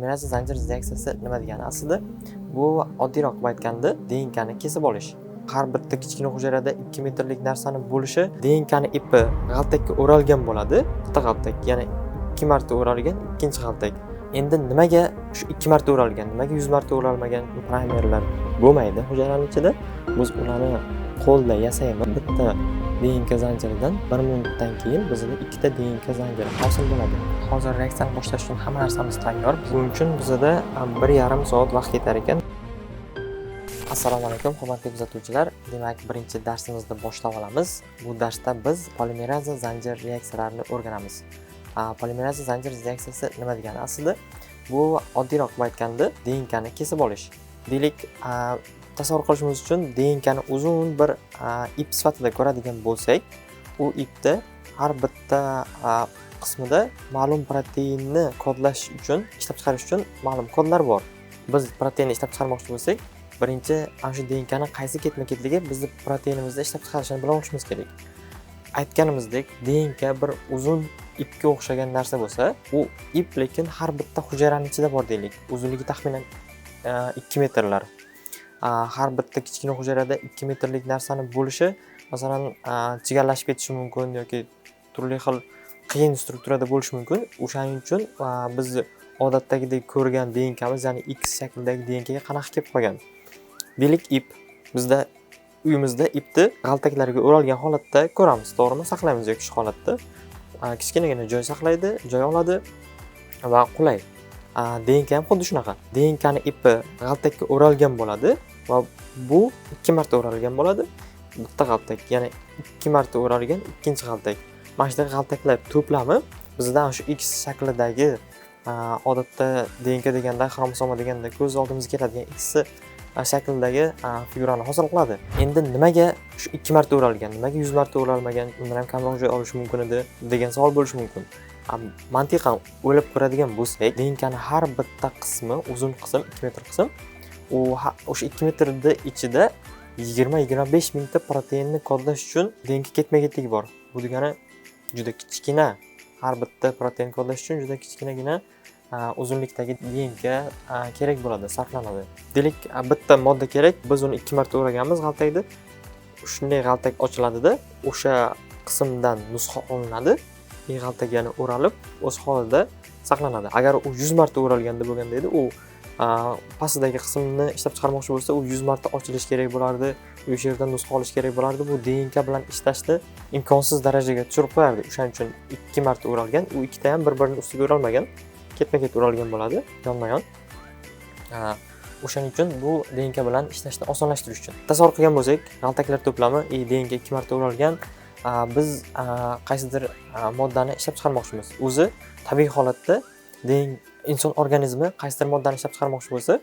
Polimeraza zanjir reaksiyasi nima degani? Aslida bu oddiyroq qilib aytganda DNKni kesib olish. Har bitta kichkina hujayrada 2 metrlik narsani bo'lishi DNKni ipi g'altakka o'ralgan bo'ladi. Bitta g'altak, ya'ni 2 marta o'ralgan ikkinchi g'altak. Endi nimaga shu 2 marta o'ralgan, nimaga 100 marta o'ralmagan primerlar bo'lmaydi hujayraning ichida? Biz ularni qo'lda yasaymiz. Bitta DNK zanjiridan 1 minutdan keyin bizda ikkita DNK zanjiri hosil bo'ladi. Hozir reaksiyani boshlash uchun hamma narsamiz tayyor. Buning uchun bizda 1,5 soat vaqt ketar ekan. Assalomu alaykum, hurmatli kuzatuvchilar. Demak, birinchi darsimizni boshlab olamiz. Bu darsda biz polimeraza zanjir reaksiyalarini o'rganamiz. Polimeraza zanjir reaksiyasi nima degani? Aslida bu oddiyroq qilib aytganda DNKni kesib olish. Deylik, tasavvur qilishimiz uchun DNKni uzun bir ip sifatida ko'radigan bo'lsak, u ipda har bitta qismida ma'lum proteinni kodlash uchun, ishlab chiqarish uchun ma'lum kodlar bor. Biz proteinni ishlab chiqarmoqchi bo'lsak, birinchi ana shu DNKni qaysi ketma-ketligi bizni proteinimizda ishlab chiqarishini bila olishimiz kerak. Aytganimizdek, DNK bir uzun ipga o'xshagan narsa bo'lsa, u ip lekin har bitta hujayraning ichida bor deylik. Uzunligi taxminan 2 metrlar. Har bitta kichkina hujayrada 2 metrlik narsani bo'lishi, masalan, jigarlashib ketishi mumkin yoki turli xil qiyin strukturada bo'lishi mumkin. O'shaning uchun biz odatdagidek ko'rgan DNKmiz, ya'ni X shaklidagi DNKga qanaqa kelib qolgan? Deylik, ip bizda uyimizda ipni g'altaklarga o'ralgan holatda ko'ramiz, to'g'rimi? Saqlaymiz yoki shu holatda. Kichkinagina joy saqlaydi, joy oladi va qulay. DNK ham xuddi shunaqa. DNKni ipi g'altakka o'ralgan bo'ladi va bu 2 marta o'ralgan bo'ladi. Bitta g'altak, ya'ni 2 marta o'ralgan ikkinchi g'altak. Mana shu g'altaklar to'plami bizda shu X shaklidagi odatda DNK deganda, xromosoma deganda ko'z oldimizga keladigan X shaklidagi figurani hosil qiladi. Endi nimaga shu 2 marta o'ralgan, nimaga 100 marta o'ralmagan, undan ham kamroq joy olish mumkin edi degan savol bo'lishi mumkin. Mantiqan o'ylab ko'radigan bo'lsak, DNKni har bitta qismi, uzun qism, 2 metr qism, o'sha 2 metrning ichida 20-25 mingta proteinni kodlash uchun DNK ketma-ketligi bor. Bu degani juda kichkina, har bitta protein kodlash uchun juda kichkinagina uzunlikdagi DNK kerak bo'ladi, sarflanadi. Deylik, bitta modda kerak, biz uni 2 marta o'raganmiz g'altakda. Shunday g'altak ochiladi-da, o'sha qismdan nusxa olinadi. G'altak yana o'ralib, o'z holida saqlanadi. Agar u 100 marta o'ralganda bo'lganda edi, u pastdagi qismni ishlab chiqarmoqchi bo'lsa, u 100 marta ochilish kerak bo'lardi, o'sha yerdan nusxa olish kerak bo'lardi. Bu DNK bilan ishlashni imkonsiz darajaga tushirib qo'yardi. O'shaning uchun 2 marta o'ralgan, u ikkita ham bir-birining ustiga o'ralmagan, ketma-ket o'ralgan bo'ladi, yonma-yon. O'shaning uchun bu DNK bilan ishlashni osonlashtirish uchun. Tasavvur qilgan bo'lsak, g'altaklar to'plami DNK 2 marta o'ralgan, biz qaysidir moddani ishlab chiqarmoqchimiz. O'zi tabiiy holatda inson organizmi qaysidir moddani ishlab chiqarmoqchi bo'lsa,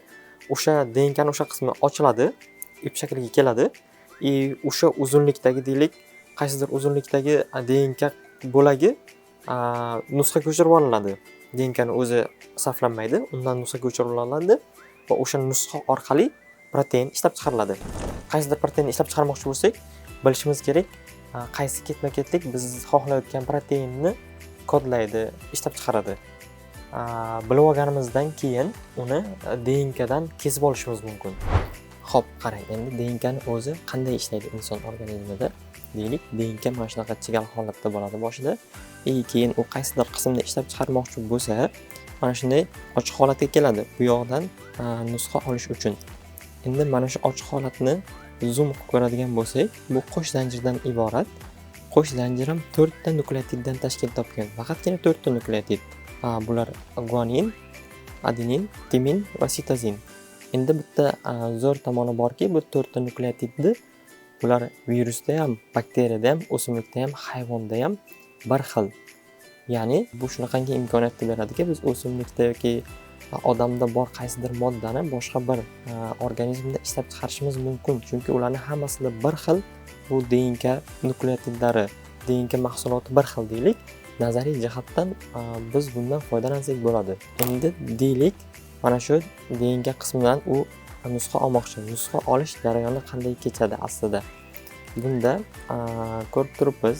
o'sha DNKning o'sha qismi ochiladi, ip shakliga keladi. O'sha uzunlikdagi, deylik, qaysidir uzunlikdagi DNK bo'lagi nusxa ko'chirib olinadi. DNKni o'zi saflanmaydi, undan nusxa ko'chirib olinadi va o'sha nusxa orqali protein ishlab chiqariladi. Qaysidir proteinni ishlab chiqarmoqchi bo'lsak, bilishimiz kerak, qaysi ketma-ketlik biz xohlayotgan proteinni kodlaydi, ishlab chiqaradi. Bilib olganimizdan keyin uni DNKdan kesib olishimiz mumkin. Xo'p, qarang, endi DNKni o'zi qanday ishlaydi inson organizmida? Deylik, DNK mana shunaqa chigal holatda bo'ladi boshida. Keyin u qaysidir qismni ishlab chiqarmoqchi bo'lsa, mana shunday ochiq holatga keladi. Bu yoqdan nusxa olish uchun. Endi mana shu ochiq holatni zoom qilib ko'radigan bo'lsak, bu qo'sh zanjirdan iborat. Qo'sh zanjir ham 4 ta nukleotiddan tashkil topgan. Faqatgina 4 ta nukleotid. Bular guanin, adenin, timin va sitozin. Endi bitta zo'r tomoni borki, bu 4 ta nukleotidni bular virusda ham, bakteriyada ham, o'simlikda ham, hayvonda ham bir xil. Ya'ni bu shunaqangi imkoniyatni beradiki, biz o'simlikda yoki odamda bor qaysidir moddani boshqa bir organizmda ishlab chiqarishimiz mumkin. Chunki ularning hammasida bir xil bu DNK nukleotidlari, DNK mahsuloti bir xil deylik. Nazariy jihatdan biz bundan foydalansak bo'ladi. Endi deylik, mana shu DNK qismidan u nusxa olmoqchi. Nusxa olish jarayoni qanday kechadi aslida? Bunda ko'rib turibmiz,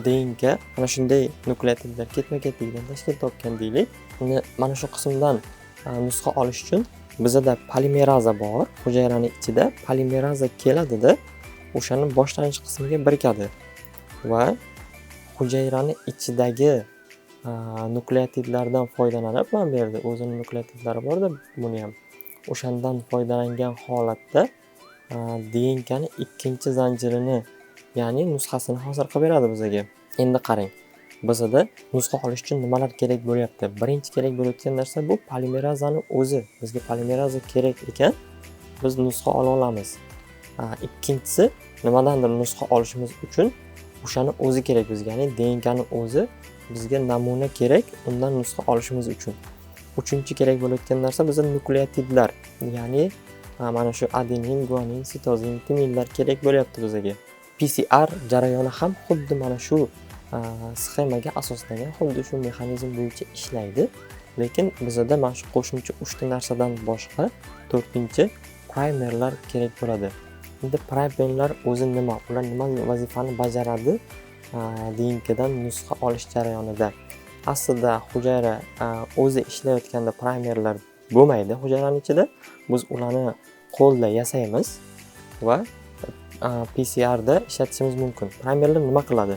DNK mana shunday nukleotidlar ketma-ketligidan tashkil topgan deylik. Uni mana shu qismdan nusxa olish uchun bizada polimeraza bor. Hujayraning ichida polimeraza keladida, o'shani boshlang'ich qismiga birikadi va hujayrani ichidagi nukleotidlardan foydalanib, mana bu yerda o'zining nukleotidlari bor-da, buni ham o'shandan foydalangan holatda DNKni ikkinchi zanjirini, ya'ni nusxasini hosil qilib beradi bizga. Endi qarang, bizda nusxa olish uchun nimalar kerak bo'lyapti? Birinchi kerak bo'layotgan narsa bu polimerazani o'zi. Bizga polimeraza kerak ekan, biz nusxa ola olamiz. Ikkinchisi, nimadandir nusxa olishimiz uchun o'shani o'zi kerak bizga, ya'ni DNKning o'zi bizga namuna kerak, undan nusxa olishimiz uchun. Uchinchi kerak bo'layotgan narsa bizga nukleotidlar, ya'ni mana shu adenin, guanin, sitozin, timinlar kerak bo'lyapti bizga. PCR jarayoni ham xuddi mana shu sxemaga asoslangan, xuddi shu mexanizm bo'yicha ishlaydi. Lekin bizda mana shu qo'shimcha 3 ta narsadan boshqa 4-chi primerlar kerak bo'ladi. Endi primerlar o'zi nima? Ular nima vazifani bajaradi DNKdan nusxa olish jarayonida? Aslida hujayra o'zi ishlayotganda primerlar bo'lmaydi hujayraning ichida. Biz ularni qo'lda yasaymiz va PCR da ishlatishimiz mumkin. Primerlar nima qiladi?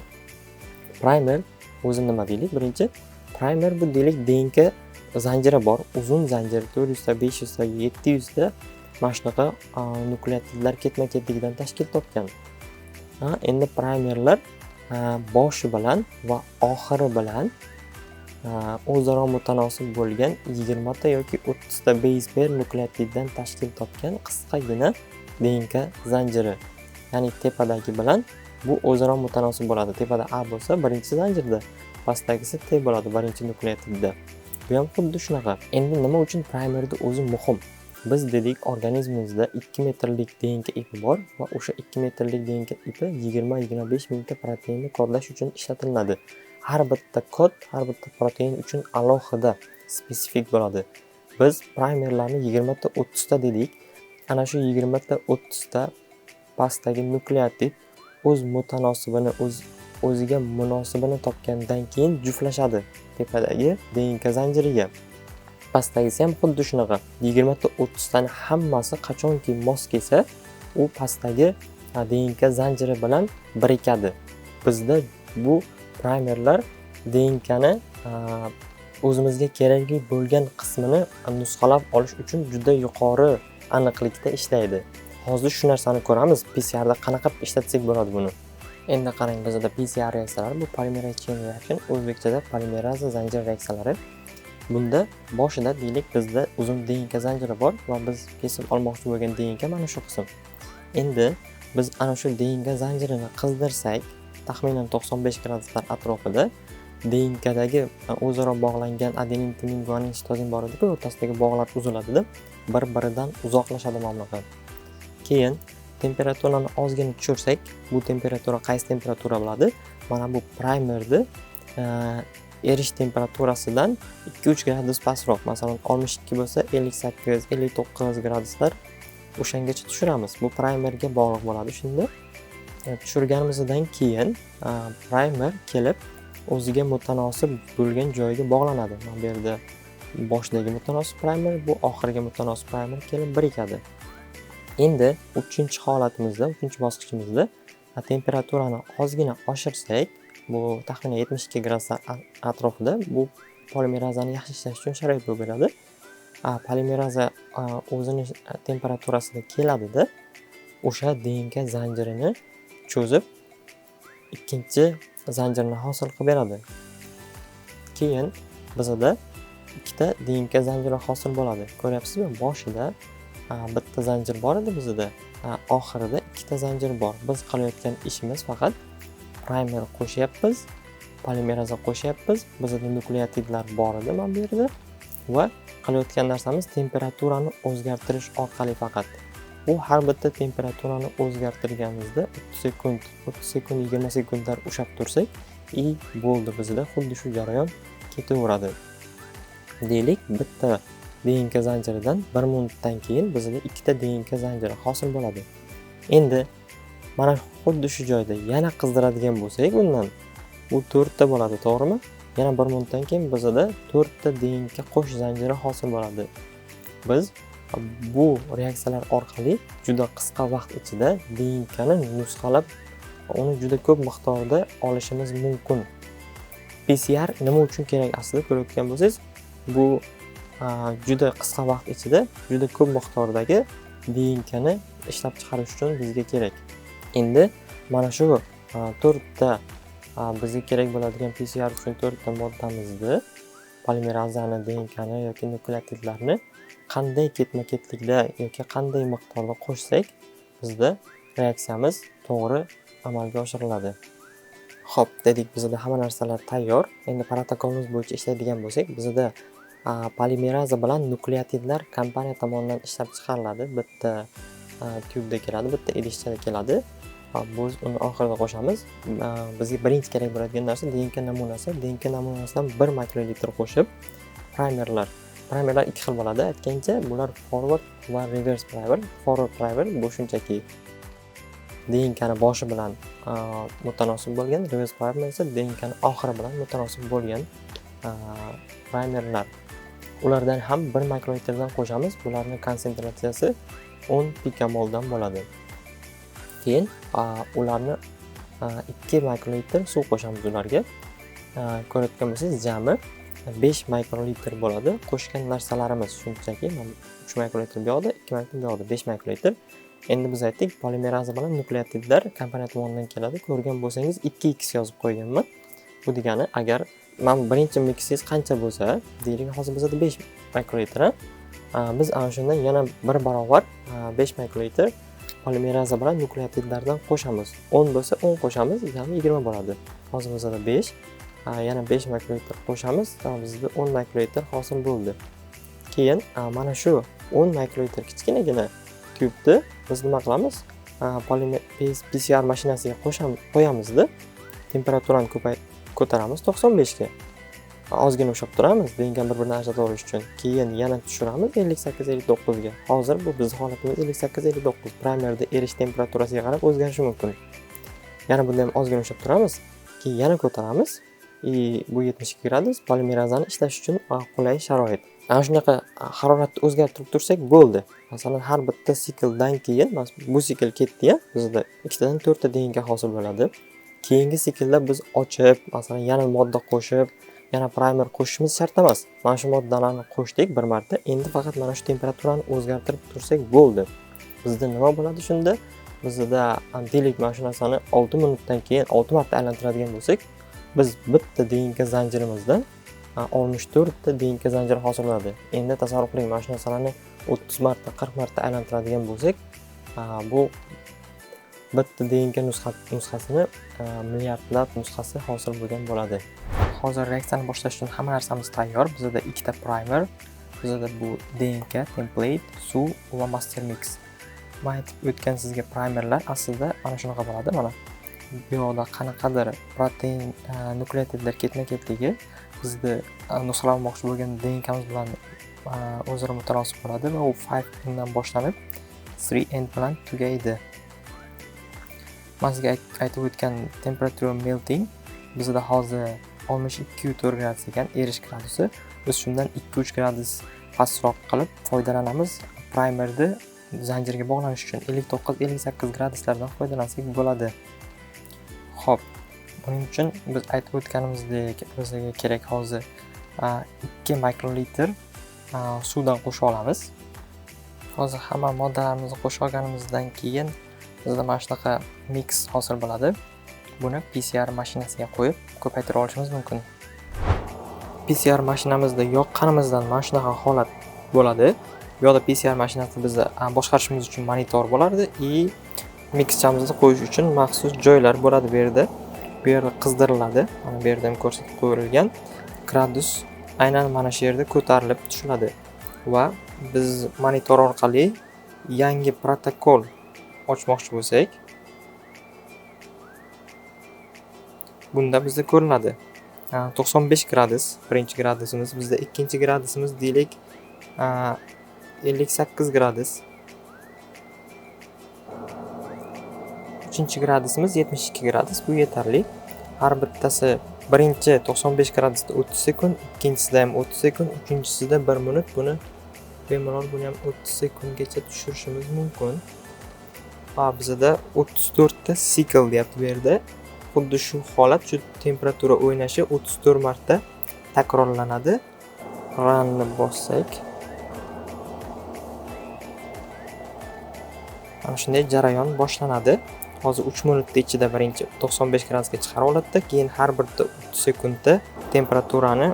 Primer o'zi nima deylik? Birinchi, primer bu deylik DNK zanjiri bor, uzun zanjir, 400 ta, 500 ta, 700 ta mana shunaqa nukleotidlar ketma-ketligidan tashkil topgan. Endi primerlar boshi bilan va oxiri bilan o'zaro mutanosib bo'lgan 20 ta yoki 30 ta base pair nukleotiddan tashkil topgan qisqagina DNK zanjiri. Ya'ni tepadagi bilan bu o'zaro mutanosib bo'ladi. Tepada A bo'lsa, birinchi zanjirda, pastdagisi T bo'ladi, birinchi nukleotidda. Bu ham xuddi shunaqa. Endi nima uchun primerning o'zi muhim? Biz dedik, organizmimizda 2 metrlik DNK ipi bor va o'sha 2 metrlik DNK ipi 20-25 mingta proteinni kodlash uchun ishlatiladi. Har bitta kod, har bitta protein uchun alohida, spesifik bo'ladi. Biz primerlarni 20 ta, 30 ta dedik. Ana shu 20 ta, 30 ta pastdagi nukleotid o'z mutanosibini, o'ziga munosibini topgandan keyin juftlashadi tepadagi DNK zanjiriga. Pastdagisi ham xuddi shunaqa. 20 ta, 30 tani hammasi qachonki mos kelsa, u pastdagi DNK zanjiri bilan birikadi. Bizda bu primerlar DNKni o'zimizga kerakli bo'lgan qismini nusxalab olish uchun juda yuqori aniqlikda ishlaydi. Hozir shu narsani ko'ramiz, PCR da qanaqa ishlatsak bo'ladi buni. Endi qarang, bizda PCR reaksiyalari bu polymerase chain reaction, o'zbekchada polimeraza zanjir reaksiyalari. Bunda boshida deylik bizda uzun DNK zanjiri bor va biz kesib olmoqchi bo'lgan DNK mana shu qism. Endi biz ana shu DNK zanjirini qizdirsak, taxminan 95 graduslar atrofida DNKdagi o'zaro bog'langan adenin, timin, guanin, sitozin bor edi-ku, o'rtasidagi bog'lar uziladi-da, bir-biridan uzoqlashadi mamlaqa. Keyin temperaturani ozgina tushirsak, bu temperatura qaysi temperatura bo'ladi? Mana bu primerni erish temperaturasidan 2-3 gradus pastroq, masalan 62 bo'lsa 58, 59 graduslar o'shangacha tushiramiz. Bu primerga bog'liq bo'ladi. Shunda tushirganimizdan keyin primer kelib o'ziga mutanosib bo'lgan joyiga bog'lanadi. Mana bu yerda boshdagi mutanosib primer, bu oxirgi mutanosib primer kelib birikadi. Endi 3-chi holatimizda, 3-chi bosqichimizda temperaturani ozgina oshirsak, bu taxminan 72 graduslar atrofida, bu polimerazani yaxshi ishlash uchun sharoit bo'lib beradi. Polimeraza o'zining temperaturasida keladida, o'sha DNK zanjirini cho'zib ikkinchi zanjirni hosil qilib beradi. Keyin bizda ikkita DNK zanjiri hosil bo'ladi. Ko'ryapsizmi? Boshida bitta zanjir bor edi bizda, oxirida ikkita zanjir bor. Biz qilayotgan ishimiz faqat primer qo'shyapmiz, polimeraza qo'shyapmiz. Bizda nukleotidlar bor edi mana bu yerda va qilayotgan narsamiz temperaturani o'zgartirish orqali faqat. Bu har bitta temperaturani o'zgartirganimizda 30 sekund, 20 sekundlar ushlab tursak, bo'ldi bizda xuddi shu jarayon ketaveradi. Deylik, bitta DNK zanjiridan 1 minutdan keyin bizda ikkita DNK zanjiri hosil bo'ladi. Endi mana xuddi shu joyda yana qizdiradigan bo'lsak, bundan bu 4 ta bo'ladi, to'g'rimi? Yana 1 minutdan keyin bizda 4 ta DNK qo'sh zanjiri hosil bo'ladi. Biz bu reaksiyalar orqali juda qisqa vaqt ichida DNKni nusxalab, uni juda ko'p miqdorda olishimiz mumkin. PCR nima uchun kerak aslida ko'rayotgan bo'lsangiz, bu juda qisqa vaqt ichida juda ko'p miqdordagi DNKni ishlab chiqarish uchun bizga kerak. Endi mana shu 4 ta bizga kerak bo'ladigan PCR uchun 4 ta moddamizni, polimerazani, DNKni yoki nukleotidlarni qanday ketma-ketlikda yoki qanday miqdorda qo'shsak, bizda reaksiyamiz to'g'ri amalga oshiriladi. Xo'p, dedik, bizda hamma narsalar tayyor. Endi protokolimiz bo'yicha ishlaydigan bo'lsak, bizda polimeraza bilan nukleotidlar kompaniya tomonidan ishlab chiqariladi. Bitta tyubda keladi, bitta idishchada keladi. Biz uni oxirida qo'shamiz. Bizga birinchi kerak bo'ladigan narsa DNK namunasi. DNK namunasidan 1 mikrolitr qo'shib, primerlar 2 xil bo'ladi. Aytgancha, bular forward va reverse primer. Forward primer bu shunchaki DNKni boshi bilan mutanosib bo'lgan, reverse primer esa DNKni oxiri bilan mutanosib bo'lgan primerlar. Ulardan ham 1 mikrolitrdan qo'shamiz. Bularning konsentratsiyasi 10 pikomoldan bo'ladi. Keyin ularni 2 mikrolitr suv qo'shamiz ularga. Ko'rayotgan bo'lsangiz, jami 5 mikrolitr bo'ladi. Qo'shgan narsalarimiz shunchaki 3 mikrolitr bu yoqda, 2 mikrolitr bu yoqda, 5 mikrolitr. Endi biz aytdik, polimeraza bilan nukleotidlar kompaniya tomonidan keladi. Ko'rgan bo'lsangiz 2x yozib qo'yganman. Bu degani, agar men birinchi miksingiz qancha bo'lsa, deylik hozir bizda 5 mikrolitr, biz ana shundan yana 1 barobar 5 mikrolitr polimeraza bilan nukleotidlardan qo'shamiz. 10 bo'lsa 10 qo'shamiz, jami 20 bo'ladi. Hozir bizda 5, yana 5 mikrolitr qo'shamiz, bizda 10 mikrolitr hosil bo'ldi. Keyin mana shu 10 mikrolitr kichkinagina tyubni biz nima qilamiz? PCR mashinasiga qo'yamizda, temperaturani ko'taramiz 95 ga. Ozgina ushlab turamiz, DNK bir-biridan ajratib olish uchun. Keyin yana tushiramiz 58-59 ga. Hozir bu bizning holatimiz 58-59. Primerda erish temperaturasiga qarab o'zgarishi mumkin. Yana bunda ham ozgina ushlab turamiz, keyin yana ko'taramiz. Bu 72 gradus polimerazani ishlash uchun qulay sharoit. Ana shunaqa haroratni o'zgartirib tursak bo'ldi. Masalan, har bitta sikldan keyin, bu sikl ketdi-ya, bizda 2 tadan 4 ta DNK hosil bo'ladi. Keyingi siklda biz ochib, masalan, yana modda qo'shib, yana primer qo'shishimiz shart emas. Mana shu moddalarni qo'shdik bir marta. Endi faqat mana shu temperaturani o'zgartirib tursak bo'ldi. Bizda nima bo'ladi shunda? Bizda deylik mana shu narsani 6 minutdan keyin 6 marta aylantiradigan bo'lsak, biz bitta DNK zanjirimizdan 64 ta DNK zanjiri hosil bo'ladi. Endi tasavvur qiling, mana shu narsalarni 30 marta, 40 marta aylantiradigan bo'lsak, bu bitta DNK nusxasini milliardlab nusxasi hosil bo'lgan bo'ladi. Hozir reaksiyani boshlash uchun hamma narsamiz tayyor. Bizda 2 ta primer, bizda bu DNK, template, suv va master mix. Men aytib o'tgan sizga primerlar aslida mana shunaqa bo'ladi. Mana bu yoqda qanaqadir protein, nukleotidlar ketma-ketligi bizda nusxalamoqchi bo'lgan DNKmiz bilan o'zaro mutanosib bo'ladi va u 5 dan boshlanib 3 end bilan tugaydi. Men sizga aytib o'tgan temperature melting bizda hozir 62.4 gradus ekan erish gradusi. Biz shundan 2-3 gradus pastroq qilib foydalanamiz. Primerni zanjirga bog'lanish uchun 59-58 graduslardan foydalansak bo'ladi. Xo'p, buning uchun biz aytib o'tganimizdek bizga kerak hozir 2 mikrolitr suvdan qo'shib olamiz. Hozir hamma moddalarimizni qo'shib olganimizdan keyin bizda mana shunaqa mix hosil bo'ladi. Buni PCR mashinasiga qo'yib ko'paytirib olishimiz mumkin. PCR mashinamizda yoqqanimizdan mana shunaqa holat bo'ladi. Bu yoqda PCR mashinasi bizni boshqarishimiz uchun monitor bo'lardi va mixchamizni qo'yish uchun maxsus joylar bo'ladi bu yerda. Bu yerda qizdiriladi. Mana bu yerda ham ko'rsatib qo'yilgan gradus aynan mana shu yerda ko'tarilib tushiladi va biz monitor orqali yangi protokol ochmoqchi bo'lsak, bunda bizda ko'rinadi. 95 gradus birinchi gradusimiz, bizda ikkinchi gradusimiz deylik 58 gradus. 3-chi gradusimiz 72 gradus. Bu yetarli. Har bittasi Birinchi 95 gradusda 30 sekund, ikkinchisida ham 30 sekund, uchinchisida 1 minut. Buni bemalol buni ham 30 sekundgacha tushirishimiz mumkin. Va bizda 34 ta sikl deyapti bu yerda. Xuddi shu holat, shu temperatura o'ynashi 34 marta takrorlanadi. Runni bossak, mana shunday jarayon boshlanadi. Hozir 3 minutda ichida birinchi 95 gradusga chiqarib oladi, keyin har birda 30 sekundda temperaturani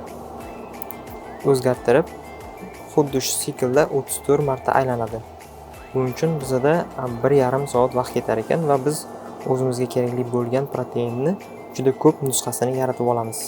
o'zgartirib, xuddi shu siklda 34 marta aylanadi. Buning uchun bizda 1,5 soat vaqt ketar ekan va biz o'zimizga kerakli bo'lgan proteinni juda ko'p nusxasini yaratib olamiz.